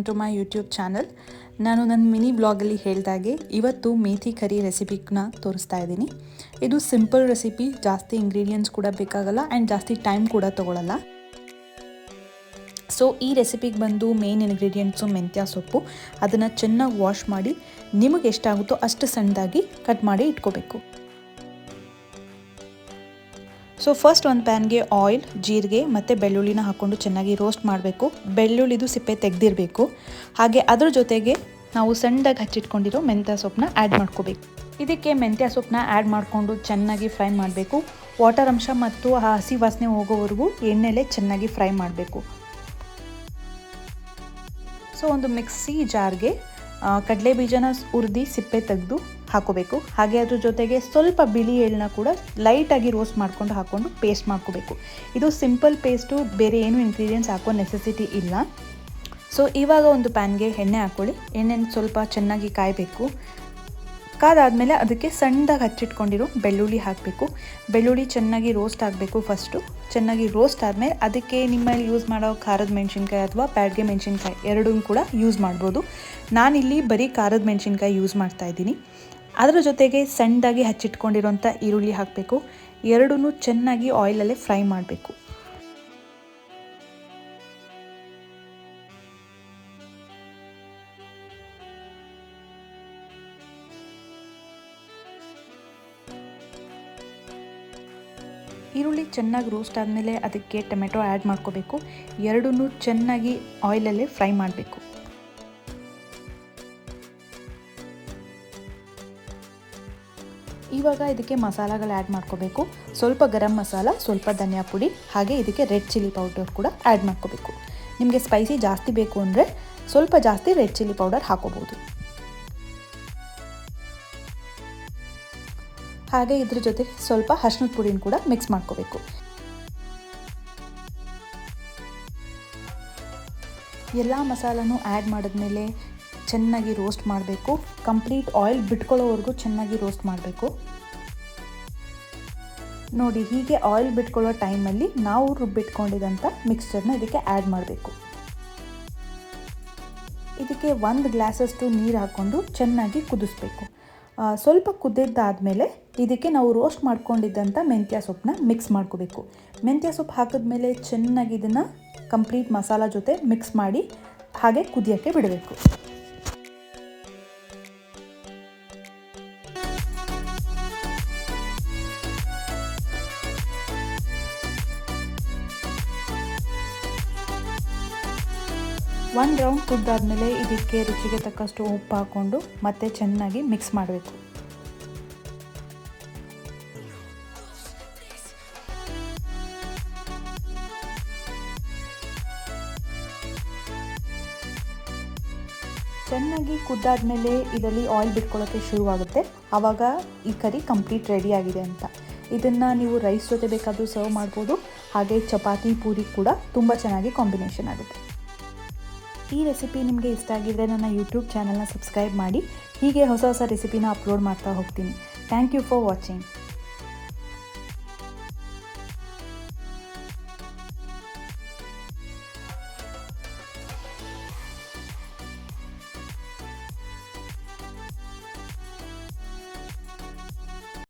To my YouTube channel. ನಾನು ನನ್ನ mini ಬ್ಲಾಗಲ್ಲಿ ಹೇಳಿದಾಗೆ ಇವತ್ತು ಮೇಥಿ ಕರಿ ರೆಸಿಪಿನ ತೋರಿಸ್ತಾ ಇದ್ದೀನಿ. ಇದು ಸಿಂಪಲ್ ರೆಸಿಪಿ, ಜಾಸ್ತಿ ಇಂಗ್ರೀಡಿಯೆಂಟ್ಸ್ ಕೂಡ ಬೇಕಾಗಲ್ಲ ಆ್ಯಂಡ್ ಜಾಸ್ತಿ ಟೈಮ್ ಕೂಡ ತೊಗೊಳ್ಳಲ್ಲ. ಸೊ ಈ ರೆಸಿಪಿಗೆ ಬಂದು ಮೇನ್ ಇಂಗ್ರೀಡಿಯೆಂಟ್ಸು ಮೆಂತ್ಯ ಸೊಪ್ಪು. ಅದನ್ನು ಚೆನ್ನಾಗಿ ವಾಶ್ ಮಾಡಿ ನಿಮಗೆ ಎಷ್ಟಾಗುತ್ತೋ ಅಷ್ಟು ಸಣ್ಣದಾಗಿ ಕಟ್ ಮಾಡಿ ಇಟ್ಕೋಬೇಕು. ಸೊ ಫಸ್ಟ್ ಒಂದು ಪ್ಯಾನ್ಗೆ ಆಯಿಲ್, ಜೀರಿಗೆ ಮತ್ತು ಬೆಳ್ಳುಳ್ಳಿನ ಹಾಕ್ಕೊಂಡು ಚೆನ್ನಾಗಿ ರೋಸ್ಟ್ ಮಾಡಬೇಕು. ಬೆಳ್ಳುಳ್ಳಿದು ಸಿಪ್ಪೆ ತೆಗೆದಿರಬೇಕು. ಹಾಗೆ ಅದ್ರ ಜೊತೆಗೆ ನಾವು ಸಣ್ಣದಾಗಿ ಹಚ್ಚಿಟ್ಕೊಂಡಿರೋ ಮೆಂತ್ಯ ಸೊಪ್ಪನ್ನ ಆ್ಯಡ್ ಮಾಡ್ಕೋಬೇಕು. ಇದಕ್ಕೆ ಮೆಂತ್ಯ ಸೊಪ್ಪನ್ನ ಆ್ಯಡ್ ಮಾಡಿಕೊಂಡು ಚೆನ್ನಾಗಿ ಫ್ರೈ ಮಾಡಬೇಕು. ವಾಟರ್ ಅಂಶ ಮತ್ತು ಹಸಿ ವಾಸನೆ ಹೋಗೋವರೆಗೂ ಎಣ್ಣೆಲೆ ಚೆನ್ನಾಗಿ ಫ್ರೈ ಮಾಡಬೇಕು. ಸೊ ಒಂದು ಮಿಕ್ಸಿ ಜಾರ್ಗೆ ಕಡಲೆ ಬೀಜನ ಹುರಿದು ಸಿಪ್ಪೆ ತೆಗೆದು ಹಾಕೋಬೇಕು. ಹಾಗೆ ಅದ್ರ ಜೊತೆಗೆ ಸ್ವಲ್ಪ ಬಿಳಿ ಎಳ್ಳನ್ನ ಕೂಡ ಲೈಟಾಗಿ ರೋಸ್ಟ್ ಮಾಡ್ಕೊಂಡು ಹಾಕ್ಕೊಂಡು ಪೇಸ್ಟ್ ಮಾಡ್ಕೋಬೇಕು. ಇದು ಸಿಂಪಲ್ ಪೇಸ್ಟು, ಬೇರೆ ಏನು ಇಂಗ್ರೀಡಿಯೆಂಟ್ಸ್ ಹಾಕೋ ನೆಸೆಸಿಟಿ ಇಲ್ಲ. ಸೊ ಇವಾಗ ಒಂದು ಪ್ಯಾನ್ಗೆ ಎಣ್ಣೆ ಹಾಕ್ಕೊಳ್ಳಿ. ಎಣ್ಣೆನ ಸ್ವಲ್ಪ ಚೆನ್ನಾಗಿ ಕಾಯಬೇಕು. ಕಾದಾದಮೇಲೆ ಅದಕ್ಕೆ ಸಣ್ಣದಾಗಿ ಹಚ್ಚಿಟ್ಕೊಂಡಿರೋ ಬೆಳ್ಳುಳ್ಳಿ ಹಾಕಬೇಕು. ಬೆಳ್ಳುಳ್ಳಿ ಚೆನ್ನಾಗಿ ರೋಸ್ಟ್ ಆಗಬೇಕು. ಫಸ್ಟು ಚೆನ್ನಾಗಿ ರೋಸ್ಟ್ ಆದಮೇಲೆ ಅದಕ್ಕೆ ನಿಮ್ಮಲ್ಲಿ ಯೂಸ್ ಮಾಡೋ ಖಾರದ ಮೆಣಸಿನ್ಕಾಯಿ ಅಥವಾ ಬ್ಯಾಡಗೆ ಮೆಣಸಿನ್ಕಾಯಿ ಎರಡೂ ಕೂಡ ಯೂಸ್ ಮಾಡ್ಬೋದು. ನಾನಿಲ್ಲಿ ಬರೀ ಖಾರದ ಮೆಣಸಿನ್ಕಾಯಿ ಯೂಸ್ ಮಾಡ್ತಾಯಿದ್ದೀನಿ. ಅದರ ಜೊತೆಗೆ ಸಣ್ಣದಾಗಿ ಹಚ್ಚಿಟ್ಕೊಂಡಿರೋಂಥ ಈರುಳ್ಳಿ ಹಾಕಬೇಕು. ಎರಡೂ ಚೆನ್ನಾಗಿ ಆಯಿಲಲ್ಲೇ ಫ್ರೈ ಮಾಡಬೇಕು. ಈರುಳ್ಳಿ ಚೆನ್ನಾಗಿ ರೋಸ್ಟ್ ಆದಮೇಲೆ ಅದಕ್ಕೆ ಟೊಮೆಟೊ ಆ್ಯಡ್ ಮಾಡ್ಕೋಬೇಕು. ಎರಡೂ ಚೆನ್ನಾಗಿ ಆಯಿಲಲ್ಲೇ ಫ್ರೈ ಮಾಡಬೇಕು. ಇವಾಗ ಇದಕ್ಕೆ ಮಸಾಲೆಗಳು ಆ್ಯಡ್ ಮಾಡ್ಕೋಬೇಕು. ಸ್ವಲ್ಪ ಗರಂ ಮಸಾಲ, ಸ್ವಲ್ಪ ಧನಿಯಾ ಪುಡಿ, ಹಾಗೆ ಇದಕ್ಕೆ ರೆಡ್ ಚಿಲ್ಲಿ ಪೌಡರ್ ಕೂಡ ಆ್ಯಡ್ ಮಾಡ್ಕೋಬೇಕು. ನಿಮಗೆ ಸ್ಪೈಸಿ ಜಾಸ್ತಿ ಬೇಕು ಅಂದರೆ ಸ್ವಲ್ಪ ಜಾಸ್ತಿ ರೆಡ್ ಚಿಲ್ಲಿ ಪೌಡರ್ ಹಾಕೋಬೋದು. ಹಾಗೆ ಇದ್ರ ಜೊತೆ ಸ್ವಲ್ಪ ಅರಿಶಿನದ ಪುಡಿನ ಕೂಡ ಮಿಕ್ಸ್ ಮಾಡ್ಕೋಬೇಕು. ಎಲ್ಲ ಮಸಾಲನೂ ಆ್ಯಡ್ ಮಾಡಿದ್ಮೇಲೆ ಚೆನ್ನಾಗಿ ರೋಸ್ಟ್ ಮಾಡಬೇಕು. ಕಂಪ್ಲೀಟ್ ಆಯಿಲ್ ಬಿಟ್ಕೊಳ್ಳೋವರೆಗೂ ಚೆನ್ನಾಗಿ ರೋಸ್ಟ್ ಮಾಡಬೇಕು. ನೋಡಿ, ಹೀಗೆ ಆಯಿಲ್ ಬಿಟ್ಕೊಳ್ಳೋ ಟೈಮಲ್ಲಿ ನಾವು ರುಬ್ಬಿಟ್ಕೊಂಡಿದ್ದಂಥ ಮಿಕ್ಸ್ಚರ್ನ ಇದಕ್ಕೆ ಆ್ಯಡ್ ಮಾಡಬೇಕು. ಇದಕ್ಕೆ 1 ಗ್ಲಾಸಷ್ಟು ನೀರು ಹಾಕ್ಕೊಂಡು ಚೆನ್ನಾಗಿ ಕುದಿಸ್ಬೇಕು. ಸ್ವಲ್ಪ ಕುದ್ದಿದ್ದಾದಮೇಲೆ ಇದಕ್ಕೆ ನಾವು ರೋಸ್ಟ್ ಮಾಡ್ಕೊಂಡಿದ್ದಂಥ ಮೆಂತ್ಯ ಸೊಪ್ಪನ್ನ ಮಿಕ್ಸ್ ಮಾಡ್ಕೋಬೇಕು. ಮೆಂತ್ಯ ಸೊಪ್ಪು ಹಾಕಿದ್ಮೇಲೆ ಚೆನ್ನಾಗಿ ಇದನ್ನು ಕಂಪ್ಲೀಟ್ ಮಸಾಲ ಜೊತೆ ಮಿಕ್ಸ್ ಮಾಡಿ ಹಾಗೆ ಕುದಿಯೋಕ್ಕೆ ಬಿಡಬೇಕು. ಒಂದು ರೌಂಡ್ ಕುದ್ದಾದ್ಮೇಲೆ ಇದಕ್ಕೆ ರುಚಿಗೆ ತಕ್ಕಷ್ಟು ಉಪ್ಪು ಹಾಕ್ಕೊಂಡು ಮತ್ತೆ ಚೆನ್ನಾಗಿ ಮಿಕ್ಸ್ ಮಾಡಬೇಕು. ಚೆನ್ನಾಗಿ ಕುದ್ದಾದ್ಮೇಲೆ ಇದರಲ್ಲಿ ಆಯಿಲ್ ಬಿಟ್ಕೊಳ್ಳೋಕ್ಕೆ ಶುರುವಾಗುತ್ತೆ. ಆವಾಗ ಈ ಕರಿ ಕಂಪ್ಲೀಟ್ ರೆಡಿ ಆಗಿದೆ ಅಂತ. ಇದನ್ನು ನೀವು ರೈಸ್ ಜೊತೆ ಬೇಕಾದರೂ ಸರ್ವ್ ಮಾಡ್ಬೋದು. ಹಾಗೆ ಚಪಾತಿ, ಪೂರಿ ಕೂಡ ತುಂಬ ಚೆನ್ನಾಗಿ ಕಾಂಬಿನೇಷನ್ ಆಗುತ್ತೆ. ಈ ರೆಸಿಪಿ ನಿಮಗೆ ಇಷ್ಟ ಆಗಿದ್ದರೆ ನನ್ನ ಯೂಟ್ಯೂಬ್ ಚಾನಲ್ನ ಸಬ್ಸ್ಕ್ರೈಬ್ ಮಾಡಿ. ಹೀಗೆ ಹೊಸ ಹೊಸ ರೆಸಿಪಿನ ಅಪ್ಲೋಡ್ ಮಾಡ್ತಾ ಹೋಗ್ತೀನಿ. Thank you for watching.